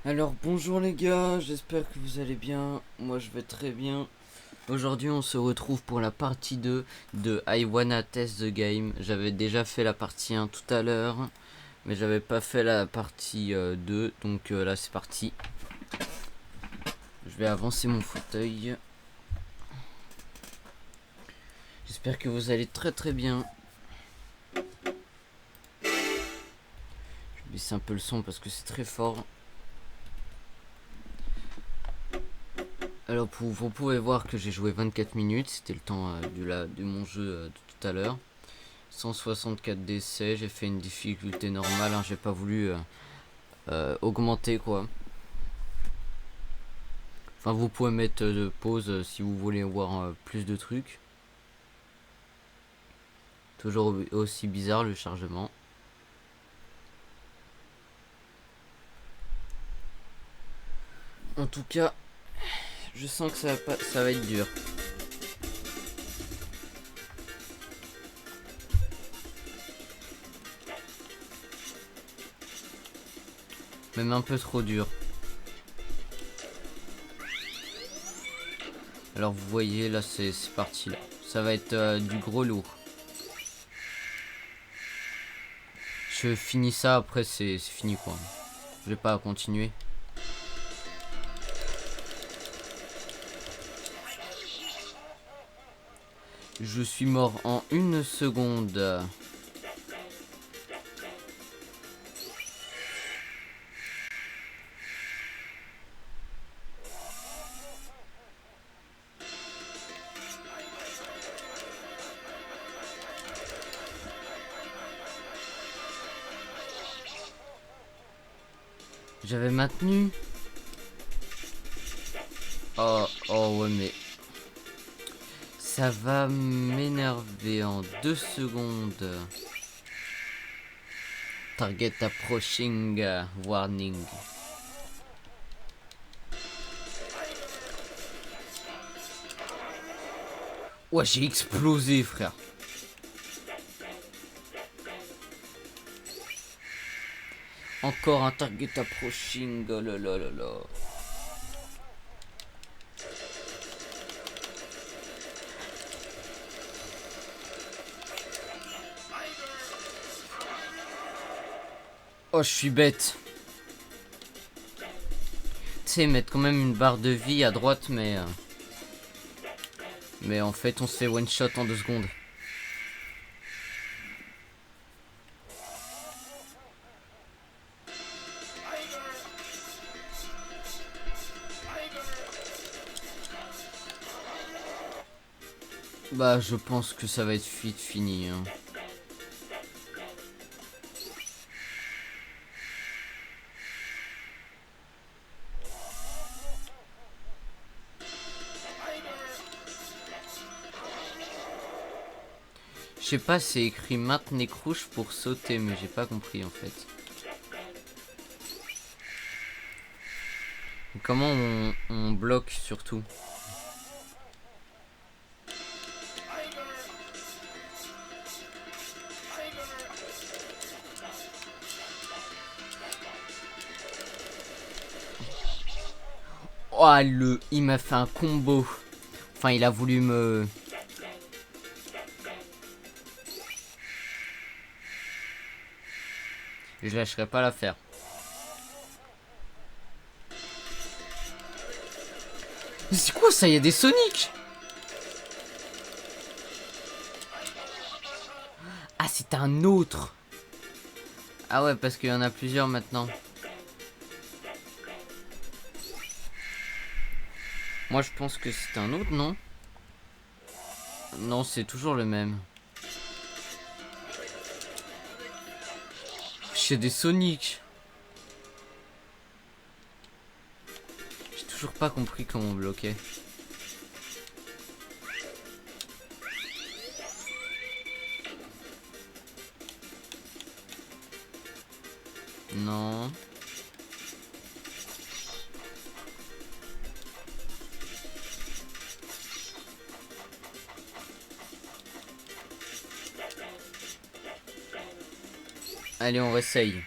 Alors bonjour les gars, j'espère que vous allez bien, moi je vais très bien. Aujourd'hui on se retrouve pour la partie 2 de I Wanna Test the Game. J'avais déjà fait la partie 1 tout à l'heure, mais j'avais pas fait la partie 2, donc là c'est parti. Je vais avancer mon fauteuil. J'espère que vous allez très très bien. Je vais baisser un peu le son parce que c'est très fort. Alors vous pouvez voir que j'ai joué 24 minutes, c'était le temps de mon jeu de tout à l'heure. 164 décès, j'ai fait une difficulté normale, hein, j'ai pas voulu augmenter quoi. Enfin vous pouvez mettre de pause si vous voulez voir plus de trucs. Toujours aussi bizarre le chargement. En tout cas, je sens que ça va être dur. Même un peu trop dur. Alors vous voyez là c'est parti là. Ça va être du gros lourd. Je finis ça après c'est fini quoi. Je vais pas continuer. Je suis mort en 1 seconde. J'avais maintenu. Oh ouais mais ça va m'énerver en 2 secondes. Target approaching, warning. Ouais j'ai explosé frère. Encore un target approaching, oh là là là là. Oh je suis bête. Tu sais mettre quand même une barre de vie à droite mais en fait on se fait one shot en 2 secondes. Bah je pense que ça va être vite fini hein. Je sais pas, c'est écrit maintenez crouche pour sauter, mais j'ai pas compris en fait. Comment on bloque surtout? Oh il m'a fait un combo. Enfin il a voulu me... Je lâcherai pas l'affaire. Mais c'est quoi ça? Il y a des Sonic. Ah c'est un autre. Ah ouais parce qu'il y en a plusieurs maintenant. Moi je pense que c'est un autre, non? Non c'est toujours le même. J'ai des Sonic. J'ai toujours pas compris comment bloquer. Non. Allez on réessaye.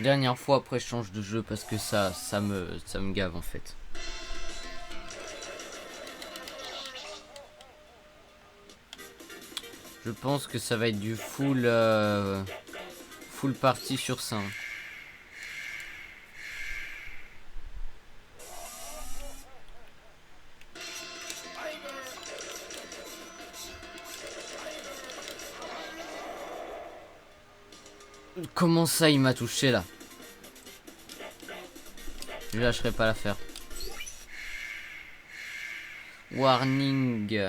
Dernière fois, après je change de jeu parce que ça me gave en fait. Je pense que ça va être du full party sur ça. Comment ça il m'a touché là? Je lâcherai pas l'affaire. Warning.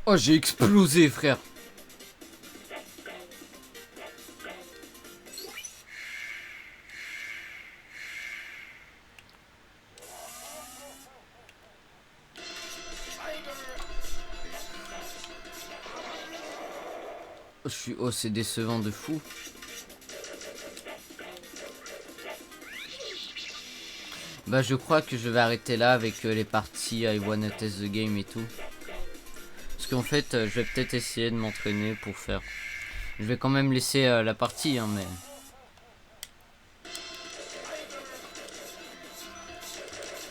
Oh, j'ai explosé, frère. Oh, c'est décevant de fou. Bah, je crois que je vais arrêter là avec les parties I Wanna Test the Game et tout. Parce qu'en fait, je vais peut-être essayer de m'entraîner pour faire. Je vais quand même laisser la partie, hein, mais.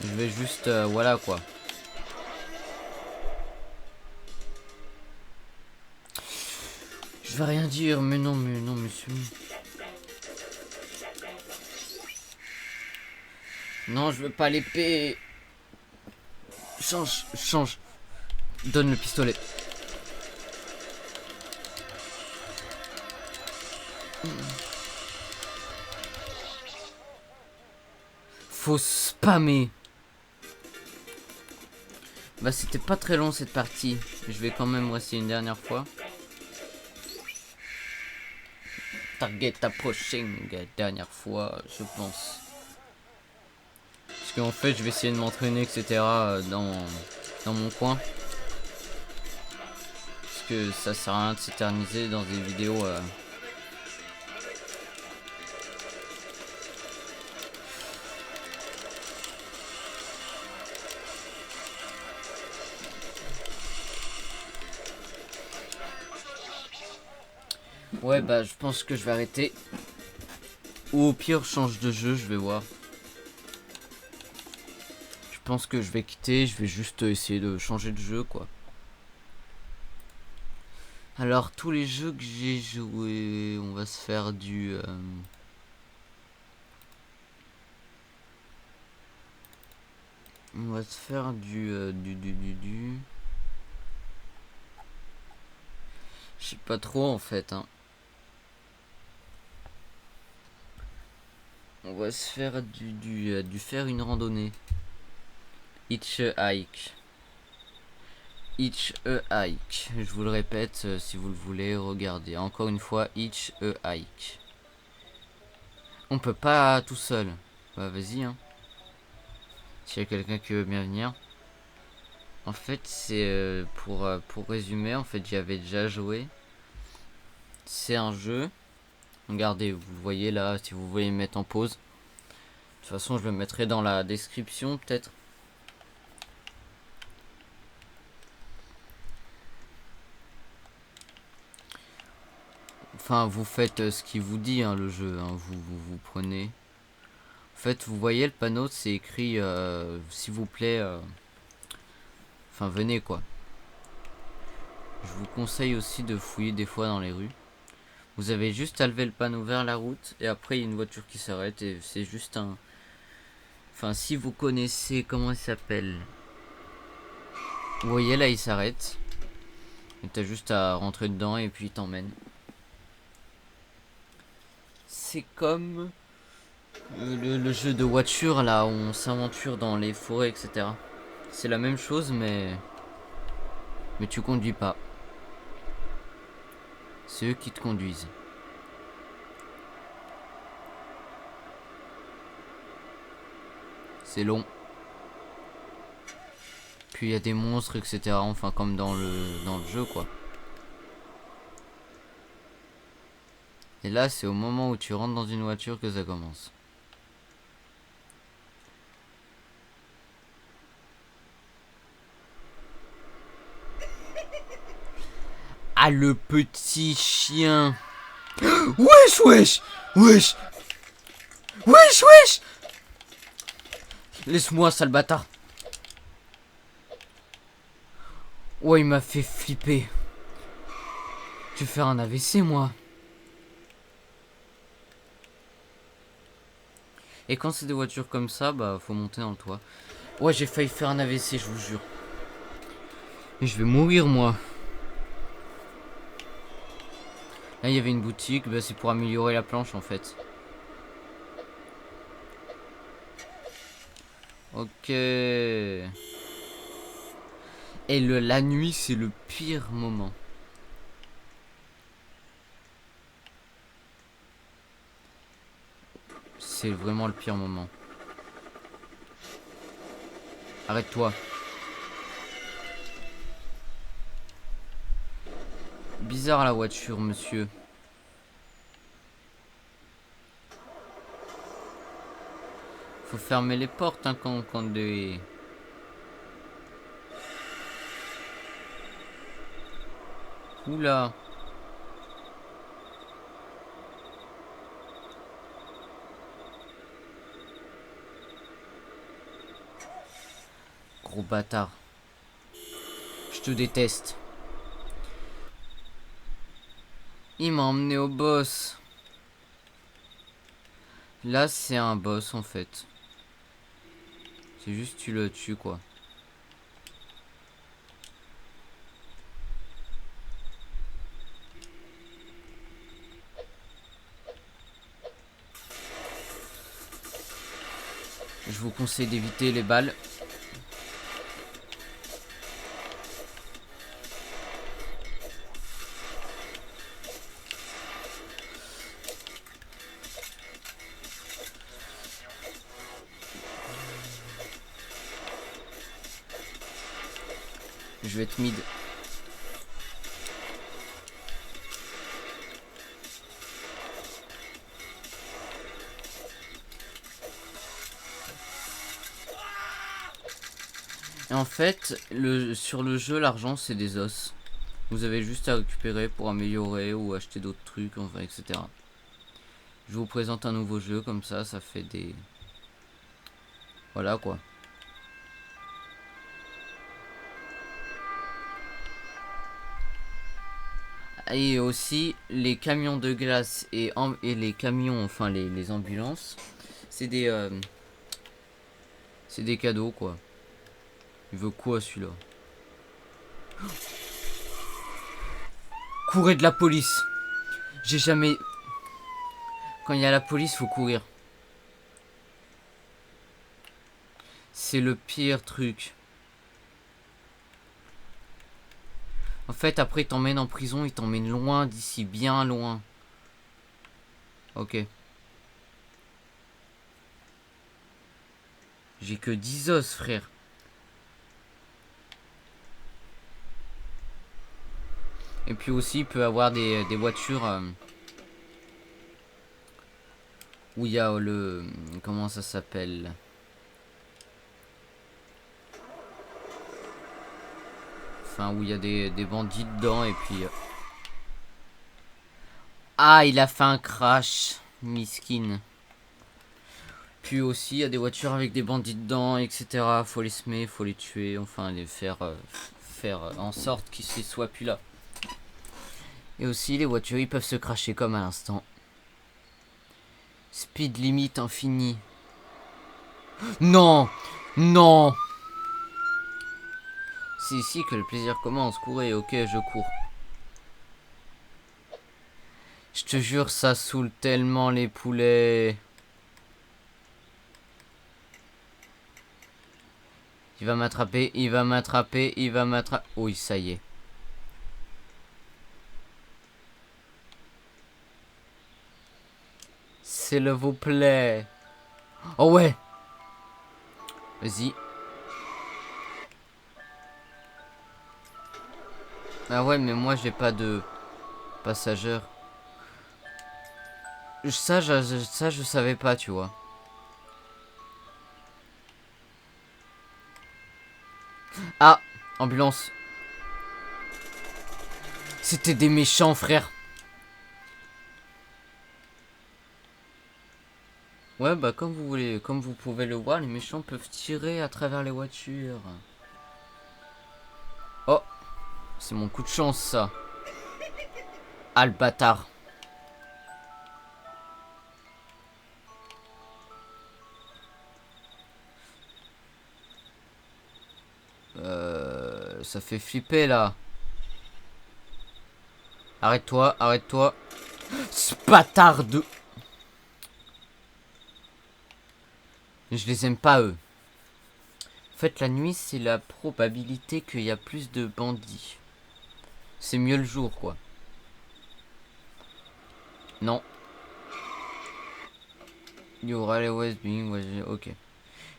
Je vais juste. Voilà quoi. Je vais rien dire, mais non, monsieur. Non, je veux pas l'épée. Change. Donne le pistolet. Faut spammer. Bah, c'était pas très long cette partie. Je vais quand même essayer une dernière fois. Target approaching. Dernière fois, je pense. Parce qu'en fait, je vais essayer de m'entraîner, etc. Dans mon coin. Parce que ça sert à rien de s'éterniser dans des vidéos. Ouais, bah, je pense que je vais arrêter. Ou au pire, change de jeu, je vais voir. Je pense que je vais quitter, je vais juste essayer de changer de jeu, quoi. Alors, tous les jeux que j'ai joués, on va se faire du... On va se faire du... Je sais pas trop, en fait, hein. On va se faire du faire une randonnée. Hitch hike. Hitch hike. Je vous le répète, si vous le voulez, regardez. Encore une fois, Hitch hike. On peut pas tout seul. Bah vas-y, hein. S'il y a quelqu'un qui veut bien venir. En fait, c'est pour résumer, en fait, j'y avais déjà joué. C'est un jeu. Regardez, vous le voyez là, si vous voulez me mettre en pause. De toute façon, je le mettrai dans la description, peut-être. Enfin, vous faites ce qu'il vous dit, hein, le jeu. Hein. Vous prenez. En fait, vous voyez le panneau, c'est écrit s'il vous plaît. Enfin, venez quoi. Je vous conseille aussi de fouiller des fois dans les rues. Vous avez juste à lever le panneau vers la route et après il y a une voiture qui s'arrête et c'est juste un... Enfin, si vous connaissez comment il s'appelle. Vous voyez là, il s'arrête. Et t'as juste à rentrer dedans et puis il t'emmène. C'est comme le jeu de voiture là où on s'aventure dans les forêts, etc. C'est la même chose mais tu conduis pas. C'est eux qui te conduisent. C'est long. Puis il y a des monstres, etc. Enfin, comme dans le jeu, quoi. Et là, c'est au moment où tu rentres dans une voiture que ça commence. Ah, le petit chien. Wesh, wesh, wesh. Wesh, wesh. Laisse-moi, sale bâtard. Ouais, il m'a fait flipper. Je vais faire un AVC, moi. Et quand c'est des voitures comme ça, bah, faut monter dans le toit. Ouais, j'ai failli faire un AVC, je vous jure. Et je vais mourir, moi. Là, il y avait une boutique, bah, c'est pour améliorer la planche, en fait. Ok. Et la nuit, c'est le pire moment. C'est vraiment le pire moment. Arrête-toi. Bizarre la voiture, monsieur. Faut fermer les portes hein, quand des... Oula. Gros bâtard. Je te déteste. Il m'a emmené au boss. Là, c'est un boss en fait. C'est juste tu le tues quoi. Je vous conseille d'éviter les balles. Je vais être mid. Et en fait, sur le jeu, l'argent c'est des os. Vous avez juste à récupérer pour améliorer ou acheter d'autres trucs, enfin, etc. Je vous présente un nouveau jeu comme ça fait des... Voilà quoi. Et aussi, les camions de glace et les camions, enfin les ambulances, c'est des cadeaux quoi. Il veut quoi celui-là? Courez de la police. J'ai jamais... Quand il y a la police, faut courir. C'est le pire truc. En fait, après, il t'emmène en prison, il t'emmène loin d'ici, bien loin. Ok. J'ai que 10 os, frère. Et puis aussi, il peut avoir des voitures où il y a le... Comment ça s'appelle? Enfin, où il y a des bandits dedans et puis... Ah, il a fait un crash. Miskin. Puis aussi, il y a des voitures avec des bandits dedans, etc. Faut les semer, faut les tuer, enfin les faire en sorte qu'ils ne soient plus là. Et aussi, les voitures, ils peuvent se cracher comme à l'instant. Speed limit infini. Non! Non! C'est ici que le plaisir commence. Courez, ok, je cours. Je te jure, ça saoule tellement les poulets. Il va m'attraper, il va m'attraper, il va m'attraper. Oui, ça y est. S'il vous plaît. Oh ouais. Vas-y. Ah ouais, mais moi j'ai pas de passageur. Ça, je savais pas, tu vois. Ah, ambulance. C'était des méchants, frère. Ouais, bah comme vous voulez, comme vous pouvez le voir, les méchants peuvent tirer à travers les voitures. Oh, c'est mon coup de chance, ça. Ah, le bâtard. Ça fait flipper, là. Arrête-toi, arrête-toi. Ce bâtard de... Je les aime pas, eux. En fait, la nuit, c'est la probabilité qu'il y a plus de bandits. C'est mieux le jour, quoi. Non. Il y aura les West Being, ok.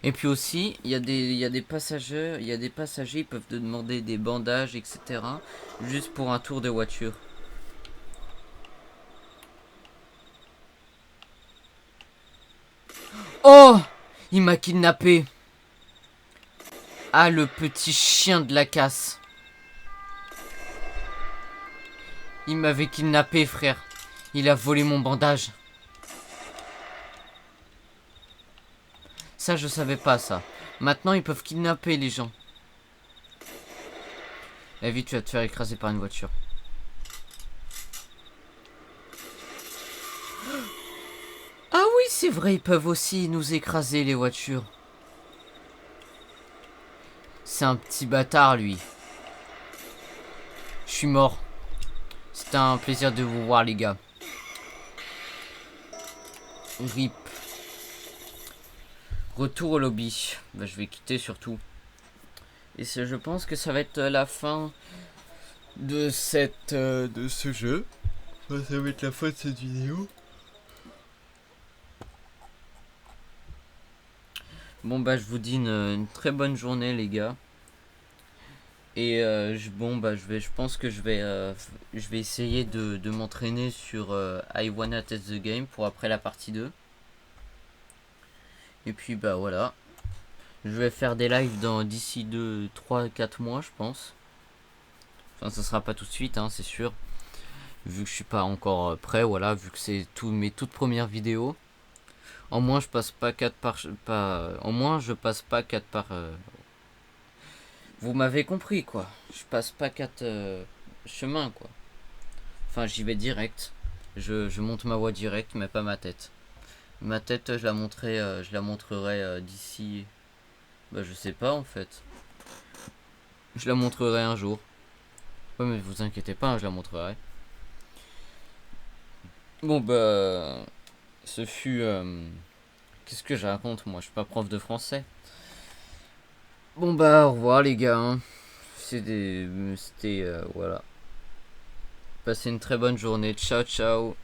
Et puis aussi, il y a des passagers, ils peuvent te demander des bandages, etc. Juste pour un tour de voiture. Oh! Il m'a kidnappé. Ah, le petit chien de la casse. Il m'avait kidnappé, frère. Il a volé mon bandage. Ça, je savais pas, ça. Maintenant, ils peuvent kidnapper les gens. Eh, vite, tu vas te faire écraser par une voiture. Ah oui, c'est vrai, ils peuvent aussi nous écraser, les voitures. C'est un petit bâtard, lui. Je suis mort. C'était un plaisir de vous voir, les gars. RIP. Retour au lobby. Bah, je vais quitter surtout. Et je pense que ça va être la fin de de ce jeu. Enfin, ça va être la fin de cette vidéo. Bon bah je vous dis une très bonne journée, les gars. Et je pense que je vais essayer de m'entraîner sur I Wanna Test the Game pour après la partie 2. Et puis bah voilà. Je vais faire des lives d'ici 2, 3, 4 mois, je pense. Enfin, ça sera pas tout de suite, hein, c'est sûr. Vu que je suis pas encore prêt, voilà, vu que c'est mes toutes premières vidéos. En moins, je passe pas 4 par... en moins, je passe pas 4 par... Vous m'avez compris, quoi. Je passe pas 4 chemins, quoi. Enfin, j'y vais direct. Je monte ma voie direct, mais pas ma tête. Ma tête, je la montrerai d'ici... Bah, je sais pas, en fait. Je la montrerai un jour. Ouais, mais vous inquiétez pas, hein, je la montrerai. Bon, bah... Ce fut... Qu'est-ce que je raconte, moi? Je suis pas prof de français. Bon, bah, au revoir, les gars. Hein. C'était... voilà. Passez une très bonne journée. Ciao, ciao.